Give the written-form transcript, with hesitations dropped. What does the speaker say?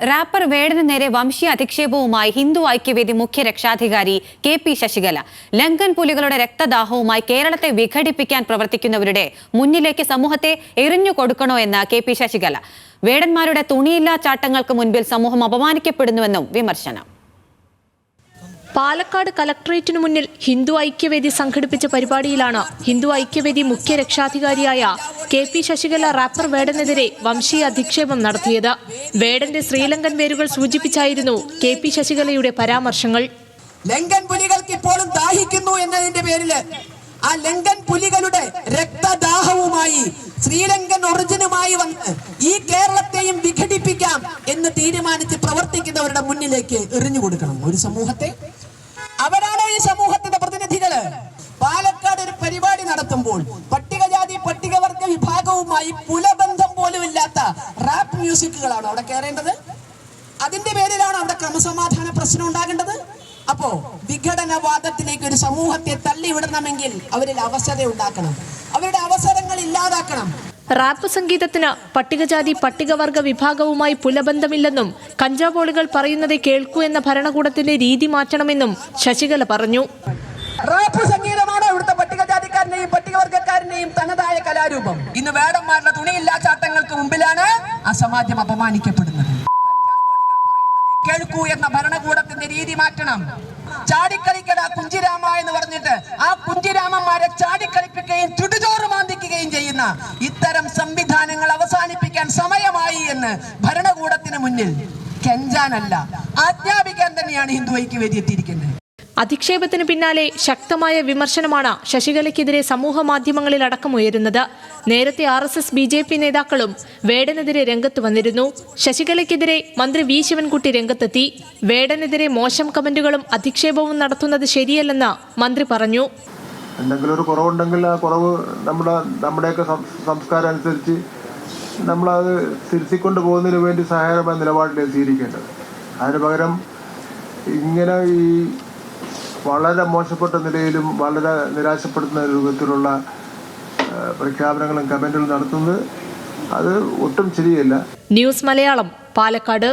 Wrapper വേടന് നേരെ വംശീയ അധിക്ഷേപവുമായി ഹിന്ദു ഐക്യവേദി മുഖ്യ രക്ഷാധികാരി കെ.പി. ശശികല. ലങ്കൻ പുലികളുടെ രക്തദാഹവുമായി കേരളത്തെ വിഘടിപ്പിക്കാൻ പ്രവർത്തിക്കുന്നവരുടെ മുന്നിലേക്ക് സമൂഹത്തെ എറിഞ്ഞു കൊടുക്കണോ എന്ന് കെ.പി. ശശികല. വേടന്മാരുടെ തുണിയില്ലാ ചാട്ടങ്ങൾക്ക് മുൻപിൽ സമൂഹം അപമാനിക്കപ്പെടുന്നുവെന്നും വിമർശനം. പാലക്കാട് കലക്ടറേറ്റിനു മുന്നിൽ ഹിന്ദു ഐക്യവേദി സംഘടിപ്പിച്ച പരിപാടിയിലാണ് ഹിന്ദു ഐക്യവേദി മുഖ്യ രക്ഷാധികാരിയായ കെ.പി. ശശികല റാപ്പർ വേടനെതിരെ വംശീയ അധിക്ഷേപം നടത്തിയത്. വേടന്റെ ശ്രീലങ്കൻ വേരുകൾ സൂചിപ്പിച്ചായിരുന്നു കെ.പി. ശശികലയുടെ പരാമർശങ്ങൾ. ലങ്കൻ പുലികൾക്ക് ഇപ്പോഴും ദാഹിക്കുന്നു എന്നതിന്റെ പേരില് ആ ലങ്കൻ പുലികളുടെ രക്തദാഹവുമായി ശ്രീലങ്കൻ ഒറിജിനുമായി വന്ന് ഈ കേരളത്തെയും വിഘടിപ്പിക്കാം എന്ന് തീരുമാനിച്ച് പ്രവർത്തിക്കുന്നവരുടെ മുന്നിലേക്ക് എറിഞ്ഞു കൊടുക്കണം ഒരു സമൂഹത്തെ. അവരാണ് ഈ സമൂഹത്തിന്റെ പ്രതിനിധികള്. പാലക്കാട് ഒരു പരിപാടി നടത്തുമ്പോൾ പട്ടികജാതി പട്ടികവർഗ വിഭാഗവുമായി പുലബന്ധം പോലും ഇല്ലാത്ത റാപ്പ് മ്യൂസിക്കുകളാണ് അവിടെ കയറേണ്ടത്. അതിന്റെ പേരിലാണ് അവിടെ ക്രമസമാധാന പ്രശ്നം ഉണ്ടാകേണ്ടത്. അപ്പോ വിഘടനവാദത്തിലേക്ക് ഒരു സമൂഹത്തെ തള്ളിവിടണമെങ്കിൽ അവരിൽ അവസരം ഉണ്ടാക്കണം, അവരുടെ അവസരങ്ങൾ ഇല്ലാതാക്കണം. റാപ്പ് സംഗീതത്തിന് പട്ടികജാതി പട്ടികവർഗ വിഭാഗവുമായി പുലബന്ധമില്ലെന്നും കഞ്ചാവോളികൾ പറയുന്നത് കേൾക്കൂ എന്ന ഭരണകൂടത്തിന്റെ രീതി മാറ്റണമെന്നും ശശികല പറഞ്ഞു. റാപ്പ് സംഗീതമാണ് ഇവിടുത്തെ പട്ടികജാതിക്കാരനെയും പട്ടികവർഗക്കാരനെയും തനതായ കലാരൂപം. ഇന്ന് വേടന്മാരുടെ തുണിയില്ലാ ചാട്ടങ്ങൾക്ക് മുമ്പിലാണ് ആ സമാജം അപമാനിക്കപ്പെടുന്നത്. കേൾക്കൂ എന്ന ഭരണകൂടത്തിന്റെ രീതി മാറ്റണം. ചാടിക്കളിക്കട കുഞ്ചിരാമ എന്ന് പറഞ്ഞിട്ട് ആ കുഞ്ചിരാമന്മാരെ ചാടിക്കളിപ്പിക്കുകയും ചുടുചോറ് മാന്തിക്കുകയും ചെയ്യുന്ന ഇത്തരം സംവിധാനങ്ങൾ അവസാനിപ്പിക്കാൻ സമയമായി എന്ന് ഭരണകൂടത്തിന് മുന്നിൽ കെഞ്ചാനല്ല ആജ്ഞാപിക്കാൻ തന്നെയാണ് ഹിന്ദു ഐക്യവേദി എത്തിയിരിക്കുന്നത്. അധിക്ഷേപത്തിന് പിന്നാലെ ശക്തമായ വിമർശനമാണ് ശശികലയ്ക്കെതിരെ സമൂഹ മാധ്യമങ്ങളിൽ അടക്കം ഉയരുന്നത്. നേരത്തെ RSS BJP നേതാക്കളും വേടനെതിരെ രംഗത്ത് വന്നിരുന്നു. ശശികലയ്ക്കെതിരെ മന്ത്രി V. ശിവൻകുട്ടി രംഗത്തെത്തി. വേടനെതിരെ മോശം കമന്റുകളും അധിക്ഷേപവും നടത്തുന്നത് ശരിയല്ലെന്ന് മന്ത്രി പറഞ്ഞു. എന്തെങ്കിലും ഒരു കുറവുണ്ടെങ്കിൽ ആ കുറവ് നമ്മുടെയൊക്കെ സംസ്കാരം അനുസരിച്ച് നമ്മളത് തിരുത്തിക്കൊണ്ട് പോകുന്നതിന് വേണ്ടി സഹായകരമായ നിലപാടിലേക്ക് സ്വീകരിക്കേണ്ടത്. അതിന് പകരം ഇങ്ങനെ ഈ വളരെ മോശപ്പെട്ട നിലയിലും വളരെ നിരാശപ്പെടുത്തുന്ന രൂപത്തിലുള്ള പ്രഖ്യാപനങ്ങളും കമന്റുകളും നടത്തുന്നത് അത് ഒട്ടും ശരിയല്ല. ന്യൂസ് മലയാളം, പാലക്കാട്.